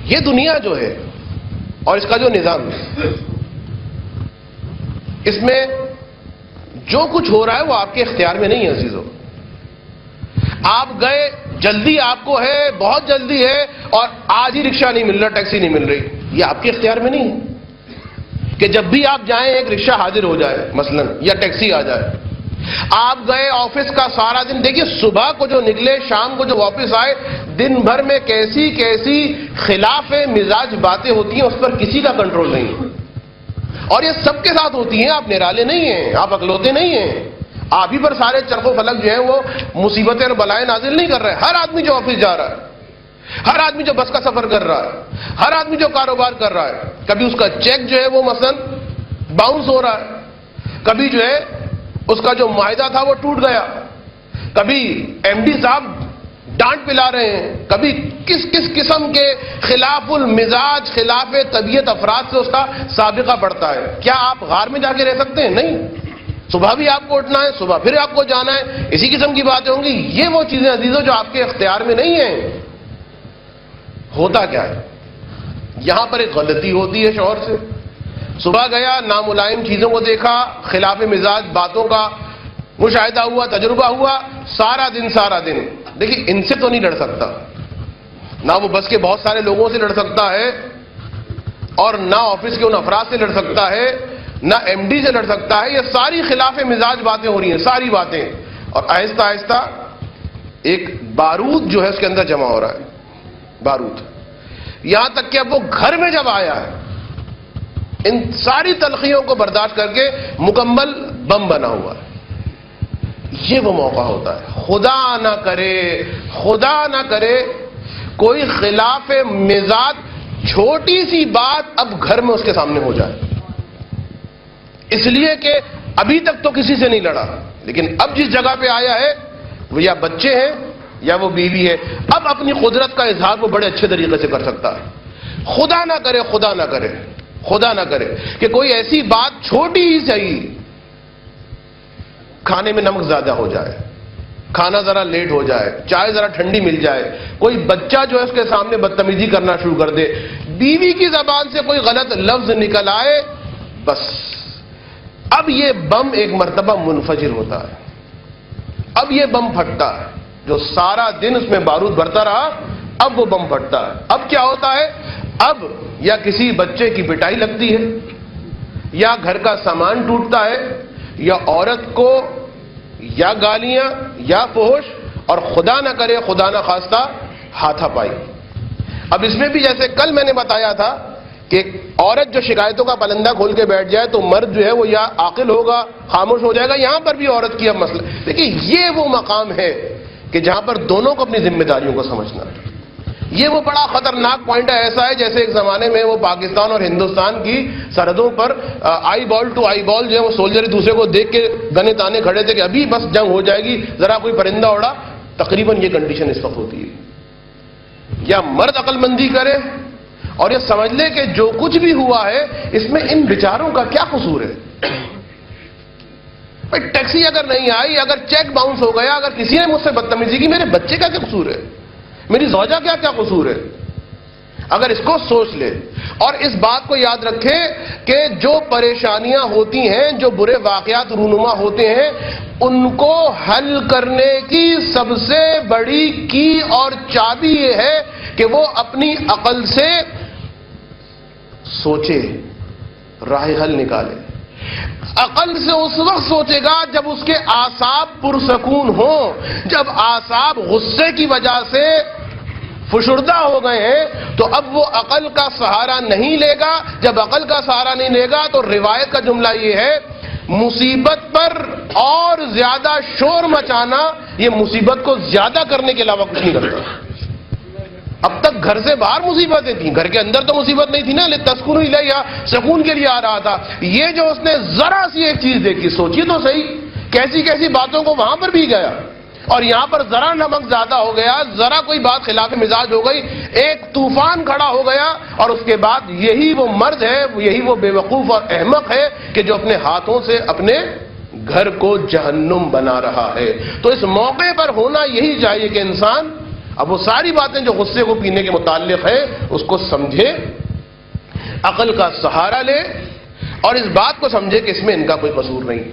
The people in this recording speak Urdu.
یہ دنیا جو ہے اور اس کا جو نظام ہے، اس میں جو کچھ ہو رہا ہے وہ آپ کے اختیار میں نہیں ہے عزیزو. آپ گئے، جلدی آپ کو ہے، بہت جلدی ہے، اور آج ہی رکشہ نہیں مل رہا، ٹیکسی نہیں مل رہی، یہ آپ کے اختیار میں نہیں ہے کہ جب بھی آپ جائیں ایک رکشہ حاضر ہو جائے مثلا، یا ٹیکسی آ جائے. آپ گئے آفس کا سارا دن، دیکھیے صبح کو جو نکلے شام کو جو واپس آئے، دن بھر میں کیسی کیسی خلاف مزاج باتیں ہوتی ہیں، اس پر کسی کا کنٹرول نہیں ہے. اور یہ سب کے ساتھ ہوتی ہیں، آپ نرالے نہیں ہیں، آپ اکلوتے نہیں ہیں. آپ ہی پر سارے چرخ و فلک جو ہیں وہ مصیبتیں اور بلائیں نازل نہیں کر رہے. ہر آدمی جو آفس جا رہا ہے، ہر آدمی جو بس کا سفر کر رہا ہے، ہر آدمی جو کاروبار کر رہا ہے، کبھی اس کا چیک جو ہے وہ مثلا باؤنس ہو رہا ہے، کبھی جو ہے اس کا جو معاہدہ تھا وہ ٹوٹ گیا، کبھی ایم ڈی صاحب ڈانٹ پلا رہے ہیں، کبھی کس کس قسم کے خلاف المزاج خلاف طبیعت افراد سے اس کا سابقہ بڑھتا ہے. کیا آپ غار میں جا کے رہ سکتے ہیں؟ نہیں. صبح بھی آپ کو اٹھنا ہے، صبح پھر آپ کو جانا ہے، اسی قسم کی باتیں ہوں گی. یہ وہ چیزیں عزیزوں جو آپ کے اختیار میں نہیں ہیں. ہوتا کیا ہے یہاں پر؟ ایک غلطی ہوتی ہے شوہر سے. صبح گیا، ناملائم چیزوں کو دیکھا، خلاف مزاج باتوں کا مشاہدہ ہوا، تجربہ ہوا، سارا دن دیکھیے ان سے تو نہیں لڑ سکتا، نہ وہ بس کے بہت سارے لوگوں سے لڑ سکتا ہے، اور نہ آفس کے ان افراد سے لڑ سکتا ہے، نہ ایم ڈی سے لڑ سکتا ہے. یہ ساری خلاف مزاج باتیں ہو رہی ہیں، ساری باتیں. اور آہستہ آہستہ ایک بارود جو ہے اس کے اندر جمع ہو رہا ہے، بارود. یہاں تک کہ اب وہ گھر میں جب آیا ہے، ان ساری تلخیوں کو برداشت کر کے مکمل بم بنا ہوا ہے. یہ وہ موقع ہوتا ہے. خدا نہ کرے کوئی خلاف مزاج چھوٹی سی بات اب گھر میں اس کے سامنے ہو جائے، اس لیے کہ ابھی تک تو کسی سے نہیں لڑا، لیکن اب جس جگہ پہ آیا ہے وہ یا بچے ہیں یا وہ بیوی ہے، اب اپنی قدرت کا اظہار وہ بڑے اچھے طریقے سے کر سکتا ہے. خدا نہ کرے کہ کوئی ایسی بات چھوٹی ہی صحیح، کھانے میں نمک زیادہ ہو جائے، کھانا ذرا لیٹ ہو جائے، چائے ذرا ٹھنڈی مل جائے، کوئی بچہ جو ہے اس کے سامنے بدتمیزی کرنا شروع کر دے، بیوی کی زبان سے کوئی غلط لفظ نکل آئے، بس اب یہ بم ایک مرتبہ منفجر ہوتا ہے. اب یہ بم پھٹتا ہے. جو سارا دن اس میں بارود بھرتا رہا، اب وہ بم پھٹتا ہے. اب کیا ہوتا ہے؟ اب یا کسی بچے کی پٹائی لگتی ہے، یا گھر کا سامان ٹوٹتا ہے، یا عورت کو یا گالیاں یا فحش، اور خدا نہ کرے خدا نہ خواستہ ہاتھا پائی. اب اس میں بھی جیسے کل میں نے بتایا تھا کہ عورت جو شکایتوں کا پلندہ کھول کے بیٹھ جائے تو مرد جو ہے وہ یا عاقل ہوگا، خاموش ہو جائے گا. یہاں پر بھی عورت کی اب مسئلہ، دیکھیے یہ وہ مقام ہے کہ جہاں پر دونوں کو اپنی ذمہ داریوں کو سمجھنا ہے. یہ وہ بڑا خطرناک پوائنٹ ہے. ایسا ہے جیسے ایک زمانے میں وہ پاکستان اور ہندوستان کی سرحدوں پر آئی بال ٹو آئی بال جو ہے وہ سولجر ایک دوسرے کو دیکھ کے گنے تانے کھڑے تھے کہ ابھی بس جنگ ہو جائے گی، ذرا کوئی پرندہ اڑا. تقریباً یہ کنڈیشن اس وقت ہوتی ہے. یا مرد عقل مندی کرے اور یہ سمجھ لے کہ جو کچھ بھی ہوا ہے اس میں ان بیچاروں کا کیا قصور ہے. ٹیکسی اگر نہیں آئی، اگر چیک باؤنس ہو گیا، اگر کسی نے مجھ سے بدتمیزی کی، میرے بچے کا کیا قصور ہے؟ میری زوجہ کا کیا قصور ہے؟ اگر اس کو سوچ لے اور اس بات کو یاد رکھے کہ جو پریشانیاں ہوتی ہیں، جو برے واقعات رونما ہوتے ہیں، ان کو حل کرنے کی سب سے بڑی کی اور چابی یہ ہے کہ وہ اپنی عقل سے سوچے، راہ حل نکالے. عقل سے اس وقت سوچے گا جب اس کے اعصاب پرسکون ہوں، جب اعصاب غصے کی وجہ سے فشردہ ہو گئے ہیں تو اب وہ عقل کا سہارا نہیں لے گا. جب عقل کا سہارا نہیں لے گا تو روایت کا جملہ یہ ہے، مصیبت پر اور زیادہ شور مچانا یہ مصیبت کو زیادہ کرنے کے علاوہ کچھ نہیں کرتا. اب تک گھر سے باہر مصیبتیں تھیں، گھر کے اندر تو مصیبت نہیں تھی نا، لتسکنوا الیہا، سکون کے لیے آ رہا تھا. یہ جو اس نے ذرا سی ایک چیز دیکھی، سوچیے تو صحیح کیسی کیسی باتوں کو وہاں پر بھی گیا، اور یہاں پر ذرا نمک زیادہ ہو گیا، ذرا کوئی بات خلاف مزاج ہو گئی، ایک طوفان کھڑا ہو گیا. اور اس کے بعد یہی وہ مرد ہے، یہی وہ بے وقوف اور احمق ہے کہ جو اپنے ہاتھوں سے اپنے گھر کو جہنم بنا رہا ہے. تو اس موقع پر ہونا یہی چاہیے کہ انسان اب وہ ساری باتیں جو غصے کو پینے کے متعلق ہیں اس کو سمجھے، عقل کا سہارا لے اور اس بات کو سمجھے کہ اس میں ان کا کوئی قصور نہیں.